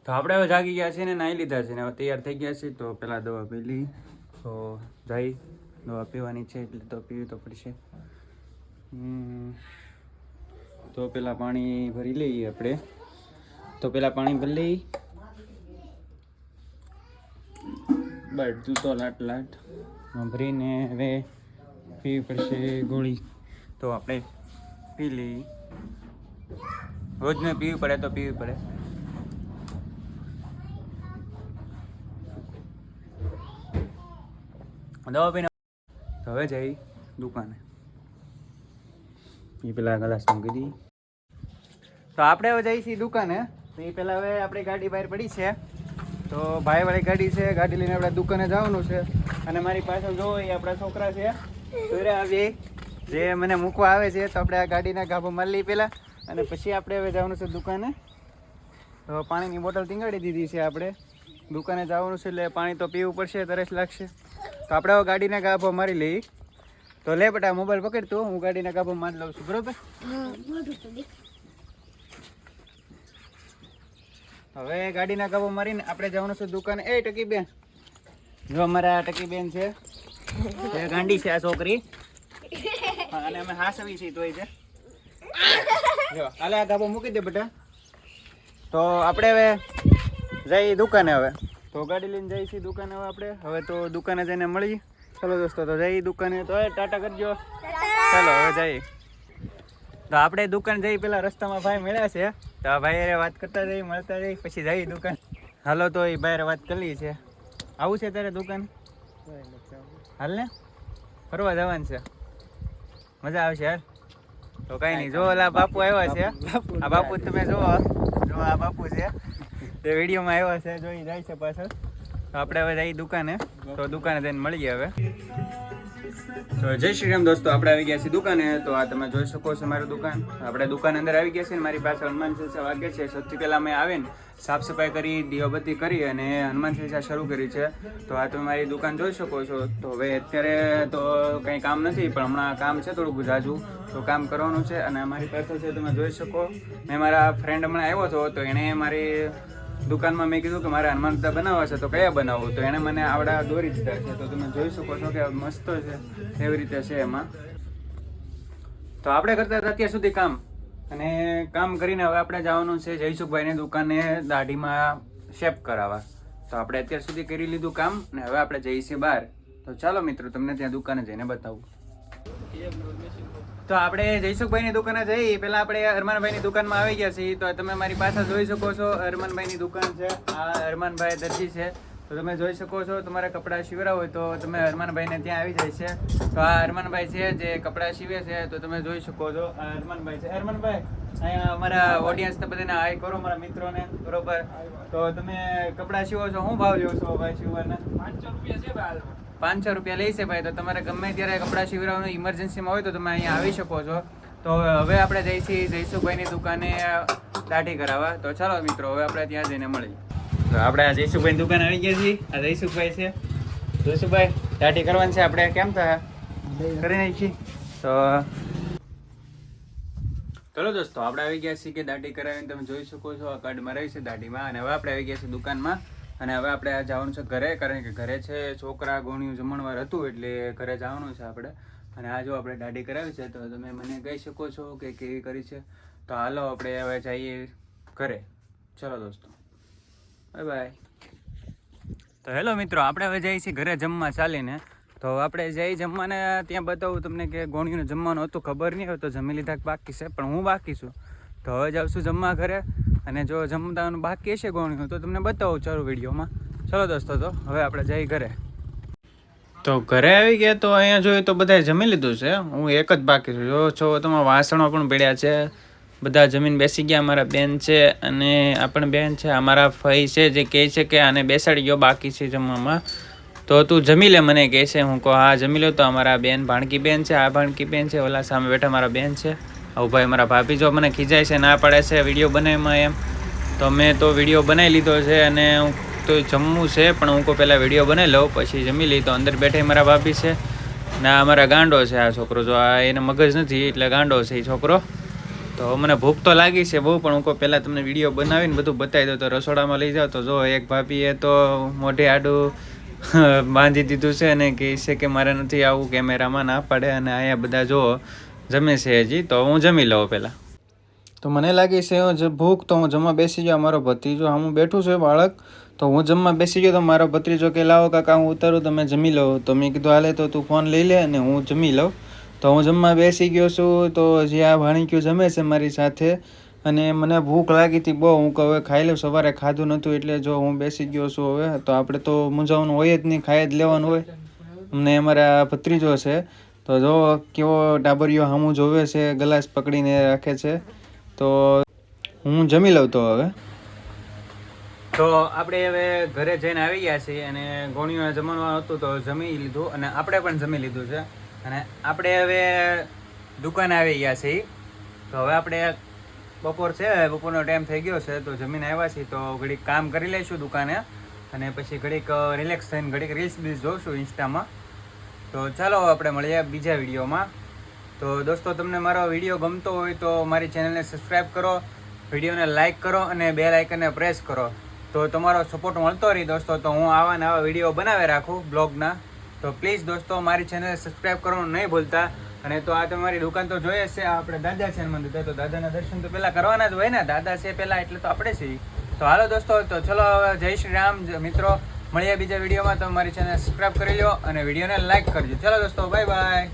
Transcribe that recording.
તો આપણે હવે જાગી ગયા છે ને નાહી લીધા છે ને હવે તૈયાર થઈ ગયા છે. તો પહેલાં દવા પી લી તો જઈ દવા પીવાની છે એટલે તો પીવી તો પડશે. તો પહેલાં પાણી ભરી લઈએ આપણે. તો પહેલાં પાણી ભરી લઈ બધું તો લાટ ભરીને હવે પીવી પડશે ગોળી. તો આપણે પી લઈ. રોજને પીવી પડે તો પીવી પડે. દવા પીને તો હવે જઈ દુકાને. એ પેલા ગ્લાસ મૂકી દી. તો આપણે હવે જઈએ છીએ દુકાને. તો એ પહેલાં હવે આપણી ગાડી બહાર પડી છે. તો ભાઈવાળી ગાડી છે, ગાડી લઈને આપણે દુકાને જવાનું છે. અને મારી પાછળ જો એ આપણા છોકરા છે આવી જે મને મૂકવા આવે છે. તો આપણે આ ગાડીના ગાભો મારી લઈએ પહેલાં અને પછી આપણે હવે જવાનું છે દુકાને. તો પાણીની બોટલ ટીંગાડી દીધી છે આપણે. દુકાને જવાનું છે એટલે પાણી તો પીવું પડશે, તરસ લાગશે. તો આપણે હવે ગાડીના ગાભો મારી લઈએ. તો લે બેટા મોબાઈલ પકડ તું, હું ગાડીના ગાભો મારી લઉં છું, બરોબર? હવે ગાડીના ગાભો મારીને આપણે જવાનું છે દુકાને. એ ટકી બેન જો અમારા ટકી બેન છે એ ગાંડી છે આ છોકરી અને અમે હાસવી છીએ તોય છે. જો હાલે આ ગાભો મૂકી દે બેટા. તો આપણે હવે જઈ દુકાને. હવે તો ગાડી લઈને જઈએ છીએ દુકાને. હવે તો દુકાને જઈને મળીએ. ચલો દોસ્તો તો જઈએ દુકાને. તો ટાટા કરજો. ચાલો હવે જઈએ. તો આપણે દુકાન જઈ પેલા રસ્તામાં ભાઈ મળ્યા છે. તો આ ભાઈ વાત કરતા જઈએ, મળતા જઈએ, પછી જઈએ દુકાન. હાલો તો એ ભાઈ વાત કરી છે. આવું છે તારે દુકાન? હાલ ને ફરવા જવાનું છે, મજા આવશે યાર. તો કઈ નહીં, જો ઓલા બાપુ આવ્યા છે. આ બાપુ તમે જો આ બાપુ છે તે વિડીયોમાં આવ્યા છે, જોઈ જાય છે પાછળ. તો આપણે હવે જઈએ દુકાને. તો દુકાને જઈને મળીએ હવે. તો જય શ્રી રામ દોસ્તો, આપણે આવી ગયા છીએ દુકાને. તો આ તમે જોઈ શકો છો મારી દુકાન. આપણે દુકાન અંદર આવી ગયા છે ને મારી પાસે હનુમાન ચાલીસા વાગે છે. સૌથી પહેલાં મેં આવીને સાફ સફાઈ કરી, દીવાબત્તી કરી અને હનુમાન ચાલીસા શરૂ કરી છે. તો આ તમે મારી દુકાન જોઈ શકો છો. તો હવે અત્યારે તો કંઈ કામ નથી, પણ હમણાં કામ છે થોડુંક જાજુ. તો કામ કરવાનું છે. અને મારી પાસે છે તમે જોઈ શકો. મેં મારા ફ્રેન્ડ હમણાં આવ્યો હતો તો એણે મારી દુકાનમાં મેં કીધું કે મારે હનુમાન દાદા બનાવવા છે, તો કયા બનાવું? તો એણે મને આવડા દોરી દીધા છે. તો તમે જોઈ શકો છો કે મસ્ત છે, એવી રીતે છે એમાં. તો આપણે કરતા હતા અત્યાર સુધી કામ, અને કામ કરીને હવે આપણે જવાનું છે જયસુખભાઈની દુકાને દાઢીમાં શેપ કરાવવા. તો આપણે અત્યાર સુધી કરી લીધું કામ અને હવે આપણે જઈએ છીએ બહાર. તો ચાલો મિત્રો તમને ત્યાં દુકાને જઈને બતાવું. તો આપણે જયસુખભાઈની દુકાને જઈએ પહેલાં આપણે અરમાનભાઈની દુકાનમાં આવી ગયા છીએ. તો તમે મારી પાસે જોઈ શકો છો અરમાનભાઈની દુકાન છે. આ અરમાનભાઈ દરજી છે. તો તમે જોઈ શકો છો તમારે કપડાં સીવરા હોય તો તમે અરમાનભાઈને ત્યાં આવી જાય છે. તો આ અરમાનભાઈ છે જે કપડાં સીવે છે. તો તમે જોઈ શકો છો આ અરમાનભાઈ છે. અરમાનભાઈ અહીંયા અમારા ઓડિયન્સને બધાને હાય કરો, મારા મિત્રોને, બરોબર? તો તમે કપડાં સીવો છો, શું ભાવ લ્યો છો ભાઈ સીવવાના? 500 રૂપિયા છે ભાઈ. 500 રૂપિયા લે છે ભાઈ. તો તમારે ગમે ત્યારે કપડાં સીવડાવવાનું ઇમરજન્સીમાં હોય તો તમે અહીંયા આવી શકો છો. તો હવે આપણે જઈએ છીએ જયસુખભાઈની દુકાને દાઢી કરાવવા. તો ચાલો મિત્રો હવે આપણે ત્યાં જઈને મળીએ. તો આપણે આ જયસુખભાઈની દુકાન આવી ગયા છીએ. આ જયસુખભાઈ છે. જયસુખભાઈ દાઢી કરવાની છે આપણે, કેમ થાય કરી નાખી? તો ચલો દોસ્તો આપણે આવી ગયા છીએ કે દાઢી કરાવીને તમે જોઈ શકો છો આ કાર્ડ મરાવી છે દાઢીમાં. અને હવે આપણે આવી ગયા છીએ દુકાનમાં. અને હવે આપણે જવાનું છે ઘરે, કારણ કે ઘરે છે છોકરા ગોણિયું જમણવાર હતું એટલે ઘરે જવાનું છે આપણે. અને આ જો આપણે દાઢી કરાવી છે તો તમે મને કહી શકો છો કે કેવી કરી છે. તો હાલો આપણે હવે જઈએ ઘરે. ચલો દોસ્તો, બાય બાય. તો હેલો મિત્રો, આપણે હવે જઈએ છીએ ઘરે જમવા ચાલીને. તો આપણે જઈ જમવાને ત્યાં બતાવું તમને કે ગોણિયું જમવાનું હતું, ખબર નહીં હોય તો જમી લીધા બાકી છે, પણ હું બાકી છું. તો હવે જાઉં છું જમવા ઘરે. અને જો જમવાનું બાકી હશે ગોણિયું તો તમને બતાવું ચાલુ વિડીયોમાં. ચલો દોસ્તો તો હવે આપણે જઈ ઘરે. તો ઘરે આવી ગયા તો અહીંયા જોઈએ તો બધાએ જમી લીધું છે. હું એક જ બાકી છું. જો છો તમારા વાસણો પણ પડ્યા છે, બધા જમીન બેસી ગયા. અમારા બેન છે અને આ પણ બેન છે. અમારા ફઈ છે જે કહે છે કે આને બેસાડી ગયો બાકી છે જમવામાં, તો તું જમી લે મને કહે છે. હું કહું હા જમી લો. તો અમારા બેન ભાણકી બેન છે, આ ભાણકી બેન છે, ઓલા સામે બેઠા મારા બેન છે. આવું ભાઈ મારા ભાભી જો મને ખીજાય છે, ના પાડે છે વિડીયો બનાવવામાં એમ. તો મેં તો વિડીયો બનાવી લીધો છે અને હું તો જમવું છે, પણ હું કહું પહેલાં વિડીયો બનાવી લઉં પછી જમી લઈ. તો અંદર બેઠા મારા ભાભી છે ને આ અમારા ગાંડો છે આ છોકરો. જો આ એને મગજ નથી એટલે ગાંડો છે એ છોકરો. તો મને ભૂખ તો લાગી છે બહુ, પણ હું કહું પહેલાં તમને વિડીયો બનાવીને બધું બતાવી દો. તો રસોડામાં લઈ જાઓ તો જો એક ભાભીએ તો મોઢે આડું બાંધી દીધું છે અને કહે છે કે મારે નથી આવું, કેમેરામાં ના પાડે. અને અહીંયા બધા જો જમે છે હજી, તો હું જમી લઉં પહેલાં. તો મને લાગી છે ભૂખ, તો હું જમવા બેસી ગયો. મારો ભત્રીજો હું બેઠું છું બાળક, તો હું જમવા બેસી ગયો. તો મારો ભત્રીજો કે લાવો કાકા હું ઉતારું, તમે જમી લો. તો મેં કીધું હાલે તો તું ફોન લઈ લે અને હું જમી લઉં. તો હું જમવા બેસી ગયો છું. તો હજી આ ભાણીક્યું જમે છે મારી સાથે, અને મને ભૂખ લાગી હતી બહુ. હું કહું હવે ખાઈ લઉં, સવારે ખાધું નહોતું એટલે જો હું બેસી ગયો છું હવે. તો આપણે તો મૂંઝાવાનું હોય જ નહીં, ખાઈ જ લેવાનું હોય. અમને અમારા ભત્રીજો છે તો જો કેવો ડાબરીઓ સામું જોવે છે, ગ્લાસ પકડીને રાખે છે. તો હું જમી લઉં તો હવે. તો આપણે હવે ઘરે જઈને આવી ગયા છીએ અને ગોણીઓને જમવાનું હતું તો જમી લીધું અને આપણે પણ જમી લીધું છે. અને આપણે હવે દુકાને આવી ગયા છીએ. તો હવે આપણે બપોર છે, બપોરનો ટાઈમ થઈ ગયો છે, તો જમીને આવ્યા છીએ. તો ઘડીક કામ કરી લઈશું દુકાને અને પછી ઘડીક રિલેક્સ થઈને ઘડીક રીલ્સ બીલ્સ જોઈશું ઇન્સ્ટામાં. તો ચાલો આપણે મળીએ બીજા વિડીયોમાં. તો દોસ્તો તમને મારો વિડીયો ગમતો હોય તો મારી ચેનલને સબસ્ક્રાઈબ કરો, વિડીયોને લાઇક કરો અને બેલ આઇકનને પ્રેસ કરો. તો તમારો સપોર્ટ મળતો રહી દોસ્તો, તો હું આવા નવા વિડીયો બનાવી રાખું બ્લોગના. તો પ્લીઝ દોસ્તો મારી ચેનલને સબસ્ક્રાઈબ કરવાનું નહીં ભૂલતા. અને તો આ તમારી દુકાન તો જોઈએ છે, આપણે દાદા છે મંદિર, તો દાદાના દર્શન તો પહેલાં કરવાના જ હોય ને, દાદા છે પહેલાં એટલે તો આપણે છીએ. તો હાલો દોસ્તો, તો ચલો હવે જય શ્રી રામ મિત્રો, મળીએ બીજા વિડીયોમાં. તો મારી ચેનલ સબસ્ક્રાઈબ કરી લો અને વિડીયોને લાઇક કરજો. ચલો દોસ્તો, બાય બાય.